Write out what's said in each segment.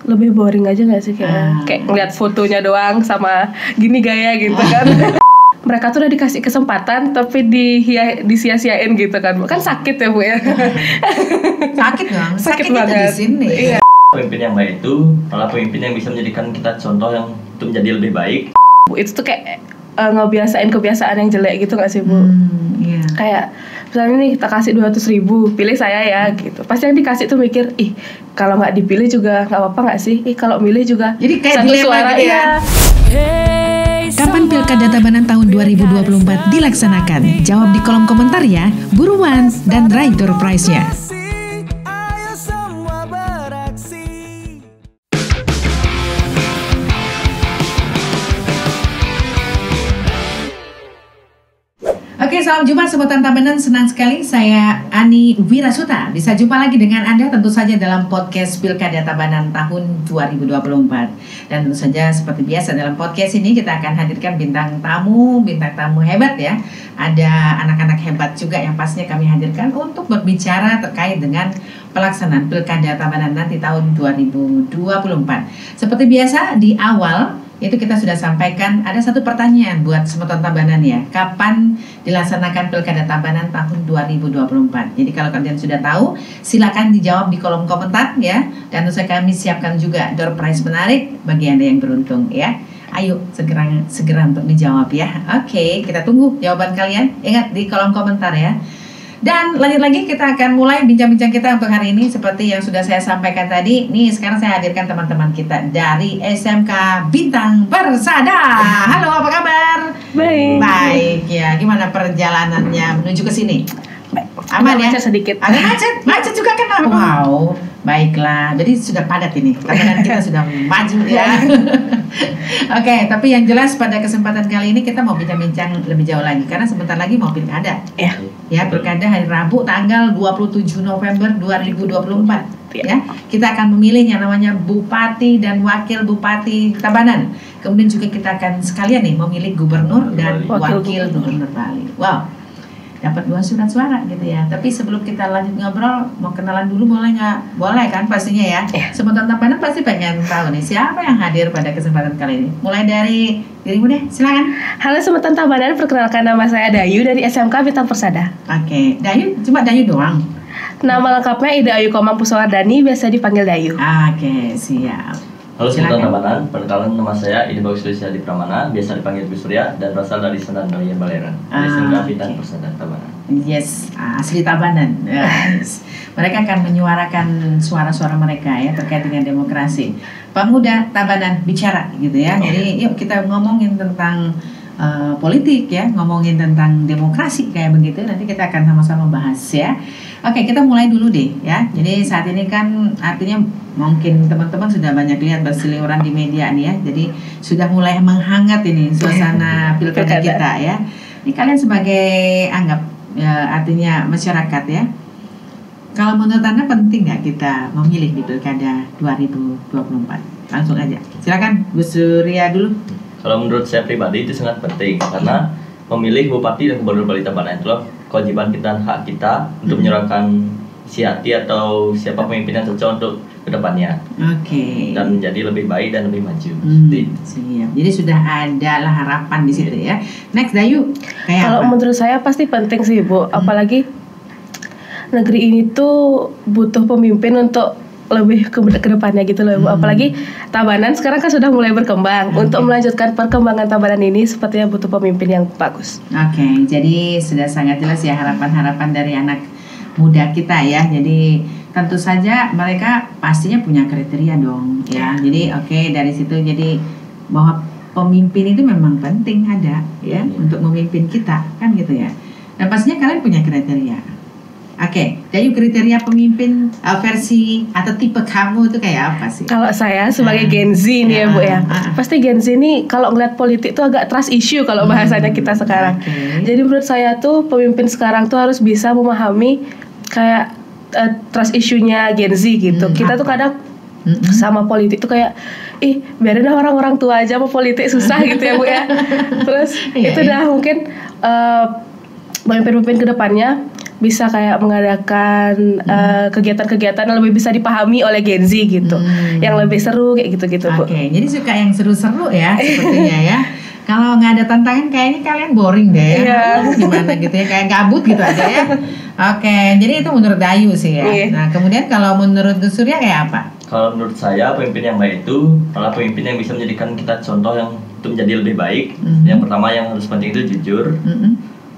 lebih boring aja nggak sih kayak ngeliat fotonya doang sama gini gaya gitu kan. Mereka tuh udah dikasih kesempatan tapi disia-siain gitu kan sakit ya Bu ya. Sakit dong, sakit banget di sini. Iya. Pemimpin yang baik itu adalah pemimpin yang bisa menjadikan kita contoh yang untuk menjadi lebih baik. Itu tuh kayak ngebiasain kebiasaan yang jelek gitu nggak sih Bu? Iya. Kayak misalnya nih kita kasih 200.000, pilih saya ya gitu. Pasti yang dikasih tuh mikir, kalau nggak dipilih juga nggak apa-apa nggak sih? Kalau milih juga. Jadi kayak satu dilema suara gitu ya. Kapan Pilkada Tabanan tahun 2024 dilaksanakan? Jawab di kolom komentar ya. Buruan dan raih door prize-nya. Oke, salam jumpa Sobat Tabanan, senang sekali saya Ani Wirasuta bisa jumpa lagi dengan Anda tentu saja dalam podcast Pilkada Tabanan tahun 2024. Dan tentu saja seperti biasa dalam podcast ini kita akan hadirkan bintang tamu hebat ya. Ada anak-anak hebat juga yang pastinya kami hadirkan untuk berbicara terkait dengan pelaksanaan Pilkada Tabanan nanti tahun 2024. Seperti biasa di awal itu kita sudah sampaikan ada satu pertanyaan buat Semeton Tabanan ya. Kapan dilaksanakan Pilkada Tabanan tahun 2024? Jadi kalau kalian sudah tahu, silakan dijawab di kolom komentar ya. Dan kami siapkan juga door prize menarik bagi Anda yang beruntung ya. Ayo segera untuk dijawab ya. Oke, kita tunggu jawaban kalian. Ingat di kolom komentar ya. Dan lanjut lagi kita akan mulai bincang-bincang kita untuk hari ini seperti yang sudah saya sampaikan tadi. Nih sekarang saya hadirkan teman-teman kita dari SMK Bintang Persada. Halo, apa kabar? Baik ya. Gimana perjalanannya menuju ke sini? Aman ya? Macet sedikit. Agak macet juga kan? Wow, baiklah. Jadi sudah padat ini. Tabanan kita sudah maju ya. Oke, tapi yang jelas pada kesempatan kali ini kita mau bincang-bincang lebih jauh lagi karena sebentar lagi mau pilkada. Ya, pilkada hari Rabu tanggal 27 November 2024. Ya, kita akan memilih yang namanya Bupati dan Wakil Bupati Tabanan. Kemudian juga kita akan sekalian nih memilih Gubernur dan Wakil Gubernur Bali. Wow, dapat 2 surat suara gitu ya. Tapi sebelum kita lanjut ngobrol, mau kenalan dulu boleh nggak? Boleh kan pastinya ya. Semeton Tabanan pasti pengen tahu nih siapa yang hadir pada kesempatan kali ini. Mulai dari dirimu deh, silakan. Halo Semeton Tabanan, perkenalkan nama saya Dayu dari SMK Bintang Persada. Oke, Dayu, cuma Dayu doang. Nama lengkapnya Ida Ayu Komang Puswardani, biasa dipanggil Dayu. Oke, siap. Halo Semeton Tabanan, perkenalkan nama saya Ida Bagus Surya di Pramana, biasa dipanggil Gus Surya dan berasal dari Sendan Noya Balerang, dari SMK Bintang Persada Tabanan. Yes, asli Tabanan. Yes. Mereka akan menyuarakan suara-suara mereka ya terkait dengan demokrasi. Pemuda Tabanan bicara gitu ya. Jadi yuk kita ngomongin tentang politik ya, ngomongin tentang demokrasi kayak begitu. Nanti kita akan sama-sama bahas ya. Oke, kita mulai dulu deh ya. Jadi saat ini kan artinya mungkin teman-teman sudah banyak lihat berseliweran di media nih ya. Jadi sudah mulai menghangat ini suasana pilkada kita ya. Ini kalian sebagai anggap ya, artinya masyarakat ya. Kalau menurut Anda penting nggak kita memilih di pilkada 2024? Langsung aja. Silakan Gus Surya dulu. Kalau menurut saya pribadi itu sangat penting karena memilih Bupati dan Gubernur Bali Tabanan itulah kewajiban kita dan hak kita untuk menyerahkan isi hati atau siapa pemimpin yang cocok untuk kedepannya. Oke. Dan menjadi lebih baik dan lebih maju. Siap. Jadi sudah ada lah harapan di situ ya. Next Dayu. Kalau menurut saya pasti penting sih Bu, apalagi negeri ini tuh butuh pemimpin untuk lebih ke depannya gitu loh Bu. Apalagi Tabanan sekarang kan sudah mulai berkembang. Untuk melanjutkan perkembangan Tabanan ini sepertinya butuh pemimpin yang bagus. Oke, jadi sudah sangat jelas ya harapan-harapan dari anak muda kita ya. Jadi tentu saja mereka pastinya punya kriteria dong ya. Jadi dari situ jadi bahwa pemimpin itu memang penting ada ya untuk memimpin kita kan gitu ya. Dan pastinya kalian punya kriteria. Oke, jadi kriteria pemimpin versi atau tipe kamu itu kayak apa sih? Kalau saya sebagai Gen Z nih ya Bu ya, pasti Gen Z ini kalau ngeliat politik tuh agak trust issue kalau bahasanya kita sekarang. Jadi menurut saya tuh pemimpin sekarang tuh harus bisa memahami kayak trust issue-nya Gen Z gitu. Kita tuh kadang sama politik tuh kayak biarin lah orang-orang tua aja mau politik susah gitu ya Bu ya. Terus itu udah mungkin pemimpin-pemimpin kedepannya bisa kayak mengadakan kegiatan-kegiatan yang lebih bisa dipahami oleh Gen Z gitu, yang lebih seru kayak gitu-gitu Bu. Oke, jadi suka yang seru-seru ya sepertinya ya. Kalau nggak ada tantangan kayaknya kalian boring deh ya. Gimana gitu ya, kayak gabut gitu aja ya. Oke, jadi itu menurut Ayu sih ya. Nah kemudian kalau menurut Gus Surya kayak apa? Kalau menurut saya pemimpin yang baik itu adalah pemimpin yang bisa menjadikan kita contoh yang untuk menjadi lebih baik. Yang pertama yang harus penting itu jujur,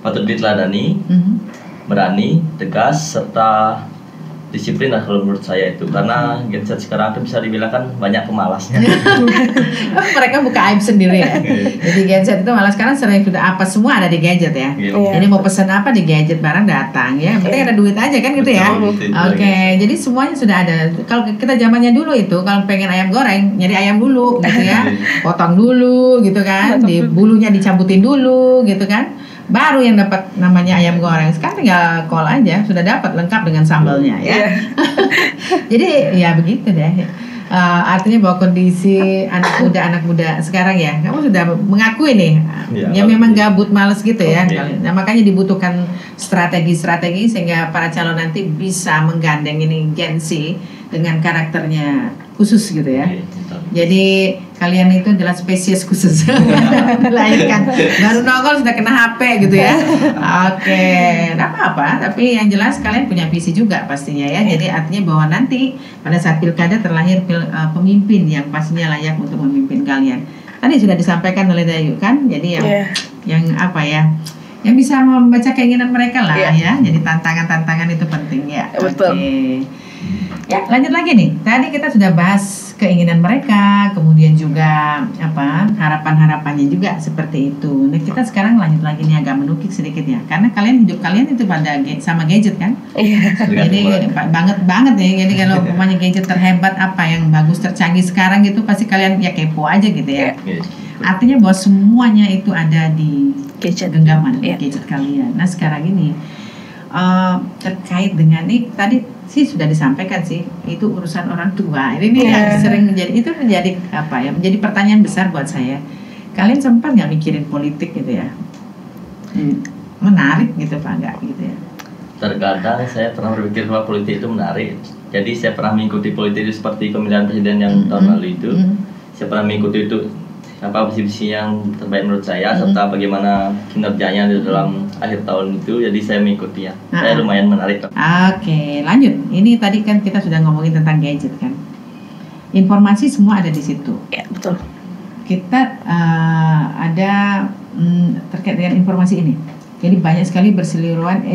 patut diteladani, berani, tegas, serta disiplin lah kalau menurut saya itu. Karena Gen Z sekarang itu bisa dibilang kan banyak pemalasnya. Mereka buka aib sendiri ya. Jadi Gen Z itu malah sekarang sering sudah apa semua ada di gadget ya. Jadi mau pesan apa di gadget barang datang ya. Penting ada duit aja kan gitu ya. Oke, jadi semuanya sudah ada. Kalau kita zamannya dulu itu kalau pengen ayam goreng nyari ayam dulu gitu ya. Potong dulu gitu kan. Di bulunya dicabutin dulu gitu kan. Baru yang dapat namanya ayam goreng. Sekarang tinggal call aja sudah dapat lengkap dengan sambalnya ya. Jadi ya begitu deh. Artinya bahwa kondisi anak muda sekarang ya, kamu sudah mengakui nih, ya memang gabut, males gitu ya. Nah, makanya dibutuhkan strategi sehingga para calon nanti bisa menggandeng ini Gen Z dengan karakternya khusus gitu ya. Jadi kalian itu adalah spesies khusus dilahirkan baru nongol sudah kena HP gitu ya. Oke, nggak apa-apa. Tapi yang jelas kalian punya visi juga pastinya ya. Jadi artinya bahwa nanti pada saat pilkada terlahir pemimpin yang pastinya layak untuk memimpin kalian. Tadi sudah disampaikan oleh Dayu kan. Jadi yang apa ya? Yang bisa membaca keinginan mereka lah ya. Jadi tantangan-tantangan itu penting ya. Betul. Ya, lanjut lagi nih. Tadi kita sudah bahas keinginan mereka, kemudian juga apa harapan-harapannya juga seperti itu. Nah, kita sekarang lanjut lagi nih agak menukik sedikit ya. Karena hidup kalian itu pada sama gadget kan? Jadi banget ya. Jadi kalau umpamanya gadget terhebat apa yang bagus tercanggih sekarang gitu pasti kalian ya kepo aja gitu ya. Artinya bahwa semuanya itu ada di genggaman gadget kalian. Nah, sekarang ini terkait dengan ini tadi sih sudah disampaikan sih itu urusan orang tua ini yang sering menjadi apa ya menjadi pertanyaan besar buat saya. Kalian sempat nggak mikirin politik gitu ya? Menarik gitu Pak nggak gitu ya? Terkadang saya pernah berpikir bahwa politik itu menarik. Jadi saya pernah mengikuti politik itu seperti pemilihan presiden yang tahun lalu itu. Saya pernah mengikuti itu apa visi yang terbaik menurut saya serta bagaimana kinerjanya di dalam akhir tahun itu, jadi saya mengikuti ya. Saya lumayan menarik. Oke, lanjut. Ini tadi kan kita sudah ngomongin tentang gadget kan. Informasi semua ada di situ. Ya betul. Kita ada terkait dengan informasi ini. Jadi banyak sekali berseliweran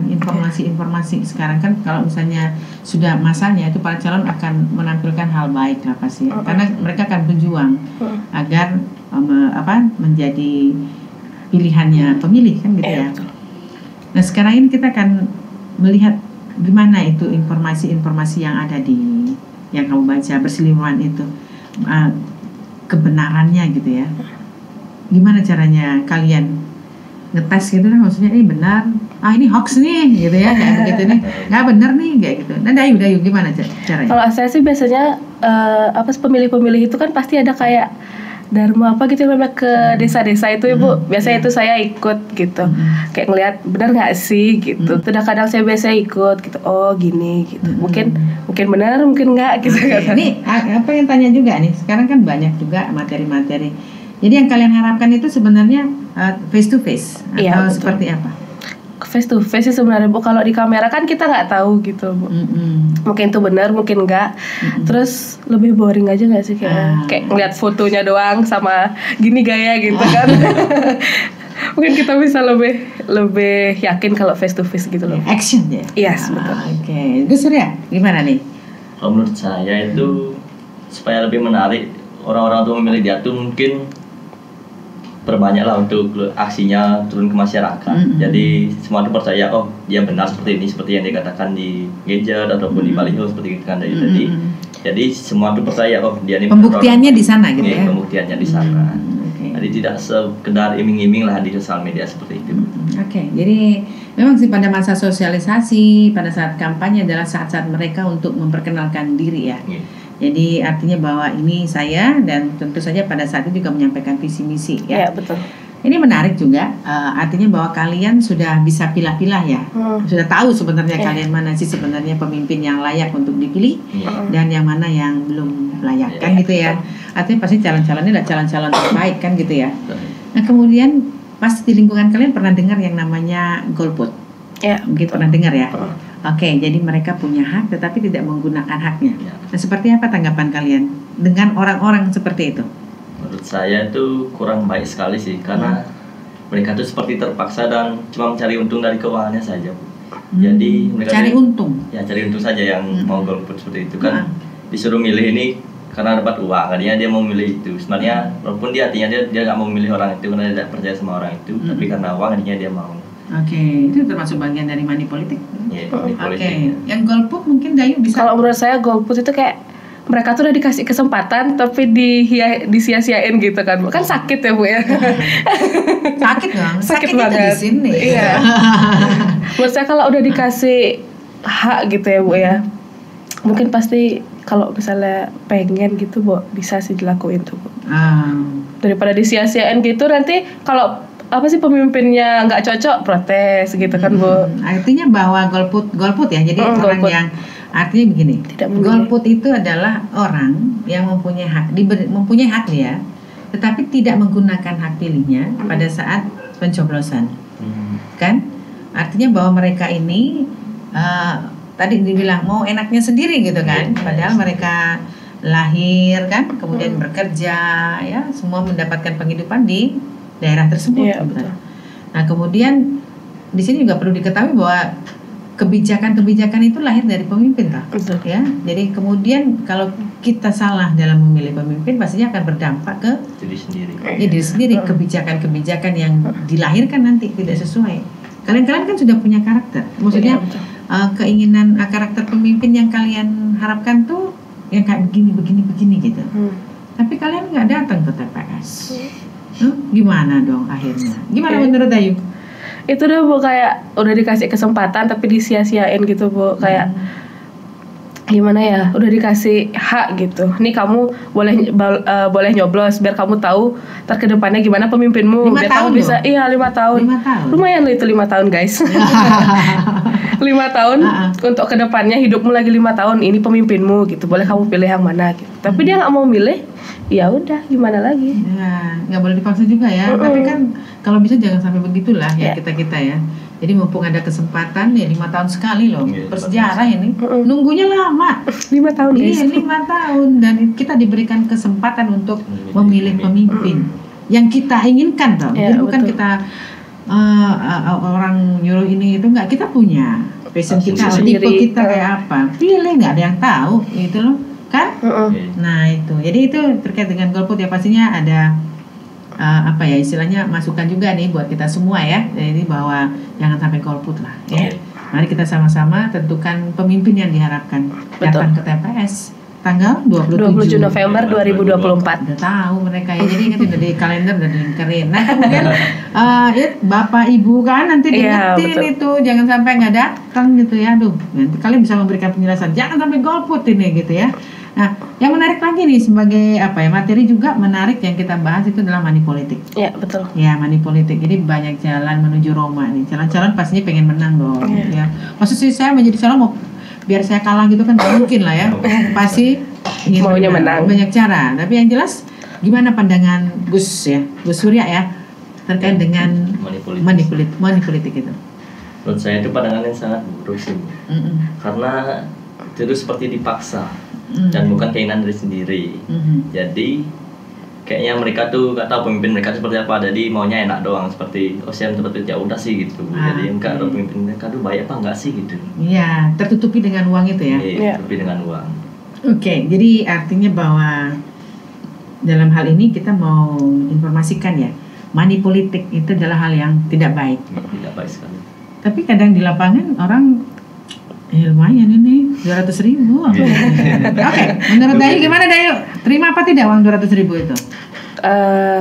informasi sekarang kan kalau misalnya sudah masanya itu para calon akan menampilkan hal baik lah pasti karena mereka akan berjuang agar menjadi pilihannya pemilih kan gitu ya. Nah sekarang ini kita akan melihat gimana itu informasi-informasi yang ada di yang kamu baca berseliweran itu kebenarannya gitu ya. Gimana caranya kalian ngetes gitu kan, maksudnya ini benar, ini hoax nih gitu ya kayak begitu nih, nggak benar nih kayak gitu. Nah Dayu gimana caranya? Kalau saya sih biasanya pemilih-pemilih itu kan pasti ada kayak dharma apa gitu memang ke desa-desa itu Ibu. Biasanya itu saya ikut gitu. Kayak ngelihat benar nggak sih gitu. Kadang saya biasa ikut gitu. Oh gini gitu. Mungkin benar, mungkin nggak gitu. Ini apa yang tanya juga nih. Sekarang kan banyak juga materi-materi. Jadi yang kalian harapkan itu sebenarnya face to face atau seperti apa? Face to face sih sebenarnya Bu. Kalau di kamera kan kita nggak tahu gitu Bu. Mungkin itu benar, mungkin nggak. Terus lebih boring aja nggak sih kayak ngeliat fotonya doang sama gini gaya gitu kan. Mungkin kita bisa lebih yakin kalau face to face gitu loh. Action ya. Yes betul. Oke, Gus Surya gimana nih? Kalau menurut saya itu supaya lebih menarik orang-orang untuk memilih dia tuh mungkin perbanyaklah untuk aksinya turun ke masyarakat. Jadi semua itu percaya dia benar seperti ini, seperti yang dikatakan di gadget ataupun di baliho seperti yang tadi. Jadi semua itu percaya dia ini pembuktiannya di sana gitu ya. Pembuktiannya di sana. Jadi tidak sekedar iming-iming lah di sosial media seperti itu. Jadi memang sih pada masa sosialisasi, pada saat kampanye adalah saat-saat mereka untuk memperkenalkan diri ya. Jadi artinya bahwa ini saya dan tentu saja pada saat itu juga menyampaikan visi misi ya. Betul. Ini menarik juga, artinya bahwa kalian sudah bisa pilah-pilah ya, sudah tahu sebenarnya kalian mana sih sebenarnya pemimpin yang layak untuk dipilih dan yang mana yang belum layak kan gitu ya. Artinya pasti calon-calonnya adalah calon-calon terbaik kan gitu ya. Nah kemudian pasti di lingkungan kalian pernah dengar yang namanya golput, mungkin pernah dengar ya. Oke, jadi mereka punya hak tetapi tidak menggunakan haknya. Nah seperti apa tanggapan kalian dengan orang-orang seperti itu? Menurut saya itu kurang baik sekali sih, karena mereka tuh seperti terpaksa dan cuma mencari untung dari keuangannya saja, Bu. Jadi mereka cari untung. Ya, cari untung saja yang mau golput seperti itu kan. Disuruh milih ini karena dapat uang, artinya dia mau milih itu. Sebenarnya walaupun dia artinya dia nggak mau milih orang itu karena dia tidak percaya sama orang itu, tapi karena uang artinya dia mau. Oke, itu termasuk bagian dari money politik. Iya, money politik. Oke, yang golput mungkin Dayu bisa. Kalau menurut saya golput itu kayak mereka tuh udah dikasih kesempatan tapi disia-siain gitu kan. Kan sakit ya Bu ya. Sakit dong. Sakit itu banget. di sini. Iya. Menurut saya kalau udah dikasih hak gitu ya Bu ya, mungkin pasti kalau misalnya pengen gitu Bu bisa sih dilakuin tuh Bu. Daripada disia-siain gitu nanti kalau pemimpinnya nggak cocok protes gitu kan Bu. Artinya bahwa golput ya. Jadi orang golput. yang artinya begini, golput itu adalah orang yang mempunyai hak dia, tetapi tidak menggunakan hak pilihnya pada saat pencoblosan, kan? Artinya bahwa mereka ini tadi dibilang mau enaknya sendiri gitu kan, padahal mereka lahir kan, kemudian bekerja, ya semua mendapatkan penghidupan di daerah tersebut. Betul. Nah kemudian di sini juga perlu diketahui bahwa kebijakan-kebijakan itu lahir dari pemimpin ya. Jadi kemudian kalau kita salah dalam memilih pemimpin pastinya akan berdampak ke diri sendiri. Kebijakan-kebijakan yang dilahirkan nanti tidak sesuai. Kalian kan sudah punya karakter. Maksudnya keinginan karakter pemimpin yang kalian harapkan tuh yang kayak begini gitu. Tapi kalian nggak datang ke TPS. Gimana dong akhirnya? Gimana menurut Dayu? Itu udah Bu kayak udah dikasih kesempatan tapi disia-siain gitu Bu, kayak gimana ya, udah dikasih hak gitu, nih kamu boleh nyoblos biar kamu tahu ntar ke depannya gimana pemimpinmu, biar kamu bisa 5 tahun. Lumayan loh itu 5 tahun guys. 5 tahun untuk ke depannya hidupmu lagi 5 tahun ini pemimpinmu gitu, boleh kamu pilih yang mana gitu. Tapi dia nggak mau milih, ya udah gimana lagi. Ya nggak boleh dipaksa juga ya. Tapi kan kalau bisa jangan sampai begitulah ya kita ya. Jadi mumpung ada kesempatan ya 5 tahun sekali loh, bersejarah ini. Nunggunya lama. 5 tahun guys. Iya 5 tahun dan kita diberikan kesempatan untuk memilih pemimpin yang kita inginkan toh. Jadi bukan kita orang nyuruh ini itu enggak, kita punya passion kita, tipe kita kayak apa. Pilih nggak ada yang tahu gitu loh. Kan? Nah itu, jadi itu terkait dengan golput ya pastinya ada istilahnya masukan juga nih buat kita semua ya. Jadi bahwa jangan sampai golput lah. Ya. Mari kita sama-sama tentukan pemimpin yang diharapkan. Datang ke TPS tanggal 27 November 2024. Udah tahu mereka ya. Jadi ingat udah di kalender udah dilingkarin. Nah kemudian Bapak Ibu kan nanti diingetin itu jangan sampai nggak datang gitu ya. Aduh, nanti kalian bisa memberikan penjelasan. Jangan sampai golput ini gitu ya. Nah, yang menarik lagi nih sebagai materi juga menarik yang kita bahas itu adalah money politik. Iya, betul. Ya, money politik. Jadi banyak jalan menuju Roma nih. Calon-calon pastinya pengen menang dong. Ya. Maksudnya saya menjadi calon mau biar saya kalah gitu kan gak mungkin lah ya. Pasti ingin maunya menang. Banyak cara. Tapi yang jelas gimana pandangan Gus Surya ya terkait dengan money politik itu? Menurut saya itu pandangan yang sangat buruk sih. Karena itu seperti dipaksa. Dan bukan keinginan dari sendiri. Jadi kayaknya mereka tuh nggak tahu pemimpin mereka seperti apa, jadi maunya enak doang, seperti saya seperti ya udah sih gitu. Jadi enggak tahu pemimpin mereka tuh baik apa enggak sih gitu. Iya, tertutupi dengan uang itu ya. Iya, tertutupi dengan uang. Oke, jadi artinya bahwa dalam hal ini kita mau informasikan ya, money politik itu adalah hal yang tidak baik. Tidak baik sekali. Tapi kadang di lapangan orang lumayan ini 200.000. Oke, menurut Dayu gimana Dayu? Terima apa tidak uang 200.000 itu?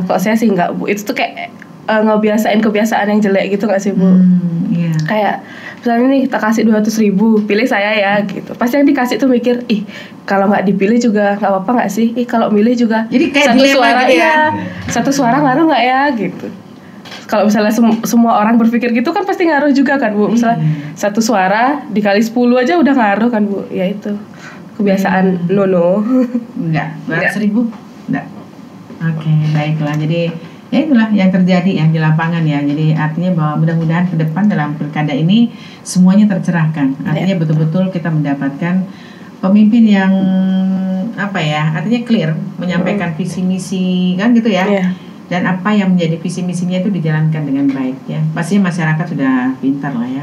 Kok saya sih enggak Bu. Itu tuh kayak ngebiasain kebiasaan yang jelek gitu nggak sih Bu? Kayak misalnya nih kita kasih 200.000, pilih saya ya gitu. Pasti yang dikasih tuh mikir, kalau nggak dipilih juga nggak apa-apa nggak sih? Kalau milih juga. Jadi kayak satu suara gitu ya. Satu suara ngaruh nggak ya gitu. kalau misalnya semua orang berpikir gitu kan pasti ngaruh juga kan Bu. Misalnya satu suara dikali 10 aja udah ngaruh kan Bu. Ya itu kebiasaan Nono. Enggak, 100.000? Enggak. Oke, baiklah. Jadi ya itulah yang terjadi yang di lapangan ya. Jadi artinya bahwa mudah-mudahan ke depan dalam pilkada ini semuanya tercerahkan. Artinya betul-betul kita mendapatkan pemimpin yang artinya clear, menyampaikan visi misi kan gitu ya. Dan apa yang menjadi visi misinya itu dijalankan dengan baik ya. Pastinya masyarakat sudah pintar lah ya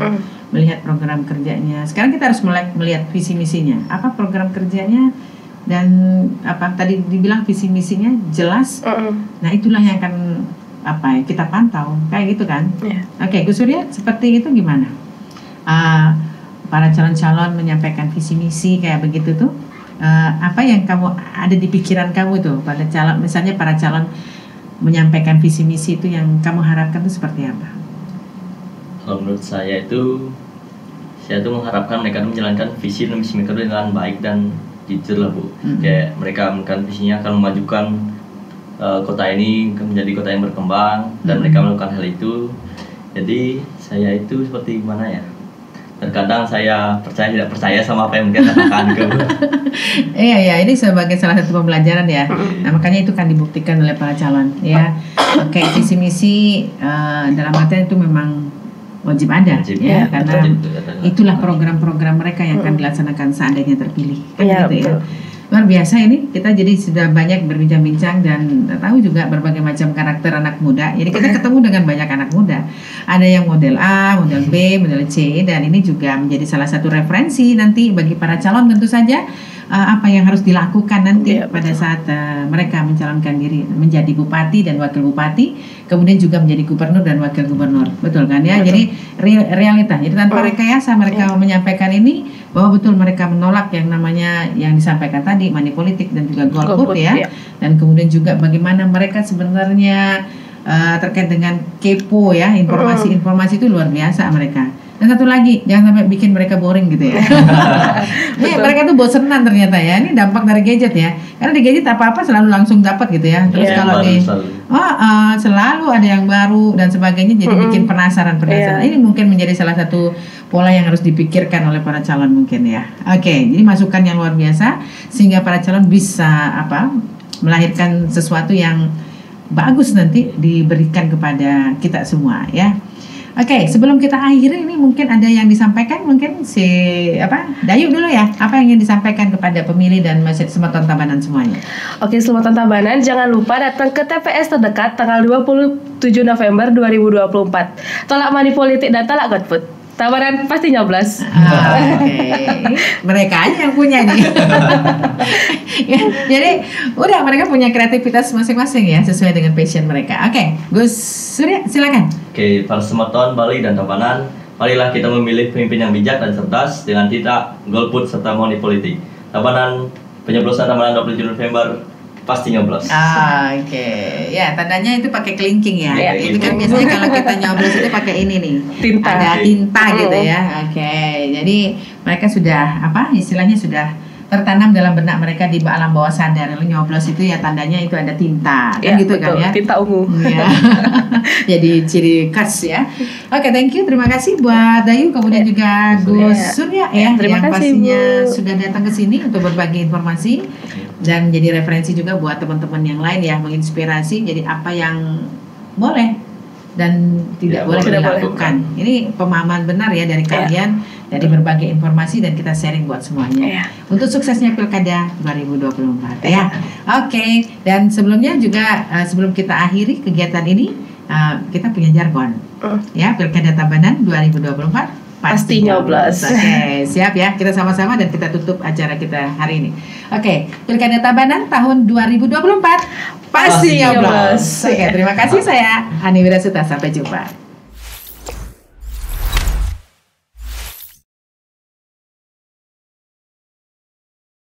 melihat program kerjanya. Sekarang kita harus melihat visi misinya. Apa program kerjanya dan apa tadi dibilang visi misinya jelas. Nah, itulah yang akan kita pantau kayak gitu kan. Oke, Gus Surya seperti itu gimana? Para calon-calon menyampaikan visi misi kayak begitu tuh. Apa yang kamu ada di pikiran kamu tuh pada calon, misalnya para calon menyampaikan visi misi itu yang kamu harapkan itu seperti apa? Kalau menurut saya tuh mengharapkan mereka menjalankan visi dan misi mereka dengan baik dan jujur lah Bu. Kayak mereka melakukan visinya akan memajukan kota ini menjadi kota yang berkembang dan mereka melakukan hal itu. Jadi saya itu seperti gimana ya? Terkadang saya tidak percaya sama apa yang mereka katakan gitu. Iya, ini sebagai salah satu pembelajaran ya. Nah, makanya itu kan dibuktikan oleh para calon ya. Oke, visi misi dalam artian itu memang wajib ada ya, karena itulah program-program mereka yang akan dilaksanakan seandainya terpilih kan gitu ya. Luar biasa ini, kita jadi sudah banyak berbincang-bincang dan tahu juga berbagai macam karakter anak muda. Jadi kita ketemu dengan banyak anak muda. Ada yang model A, model B, model C, dan ini juga menjadi salah satu referensi nanti bagi para calon tentu saja apa yang harus dilakukan nanti pada saat mereka mencalonkan diri menjadi bupati dan wakil bupati, kemudian juga menjadi gubernur dan wakil gubernur, betul kan ya? Jadi realita, jadi tanpa rekayasa mereka menyampaikan ini bahwa betul mereka menolak yang namanya yang disampaikan tadi money politik dan juga golput ya. Dan kemudian juga bagaimana mereka sebenarnya terkait dengan kepo ya, informasi itu luar biasa mereka. Dan satu lagi, jangan sampai bikin mereka boring gitu ya. Mereka tuh bosenan ternyata ya. Ini dampak dari gadget ya. Karena di gadget apa-apa selalu langsung dapat gitu ya. Terus kalau selalu ada yang baru dan sebagainya, jadi bikin penasaran. Ini mungkin menjadi salah satu pola yang harus dipikirkan oleh para calon mungkin ya. Oke, jadi masukan yang luar biasa sehingga para calon bisa melahirkan sesuatu yang bagus nanti diberikan kepada kita semua ya. Oke, sebelum kita akhiri ini mungkin ada yang disampaikan, mungkin si Dayu dulu ya. Apa yang ingin disampaikan kepada pemilih dan Semeton Tabanan semuanya? Oke, Semeton Tabanan jangan lupa datang ke TPS terdekat tanggal 27 November 2024. Tolak money politik dan tolak golput. Tabanan pasti nyoblos. Mereka aja yang punya nih. Jadi udah mereka punya kreativitas masing-masing ya sesuai dengan passion mereka. Oke, Gus Surya silakan. Oke, para Semeton, Bali dan Tabanan, marilah kita memilih pemimpin yang bijak dan cerdas dengan tidak golput serta money politik. Tabanan, penyoblosan Tabanan 27 November pasti nyoblos. Oke. Ya, tandanya itu pakai kelingking ya. Itu kan biasanya kalau kita nyoblos itu pakai ini nih. Tinta. Ada tinta gitu ya. Oke. Jadi mereka sudah istilahnya sudah tertanam dalam benak mereka di alam bawah sadar. Lalu nyoblos itu ya tandanya itu ada tinta. Kan gitu betul. Kan ya. Tinta ungu. Ya. Jadi ciri khas ya. Oke, thank you. Terima kasih buat Dayu kemudian juga Gus Surya ya terima yang kasih, pastinya Bu. sudah datang ke sini untuk berbagi informasi dan menjadi referensi juga buat teman-teman yang lain ya, menginspirasi jadi apa yang boleh dan tidak boleh dilakukan. Ini pemahaman benar ya dari kalian, dari berbagai informasi dan kita sharing buat semuanya. Untuk suksesnya Pilkada 2024 ya. Oke, dan sebelumnya juga sebelum kita akhiri kegiatan ini, kita punya jargon. Ya, Pilkada Tabanan 2024 pasti nyoblos. Oke, siap ya. Kita sama-sama dan kita tutup acara kita hari ini. Oke, Pilkada Tabanan tahun 2024 pasti nyoblos. Oke, terima kasih saya Ani Wirasuta. Sampai jumpa.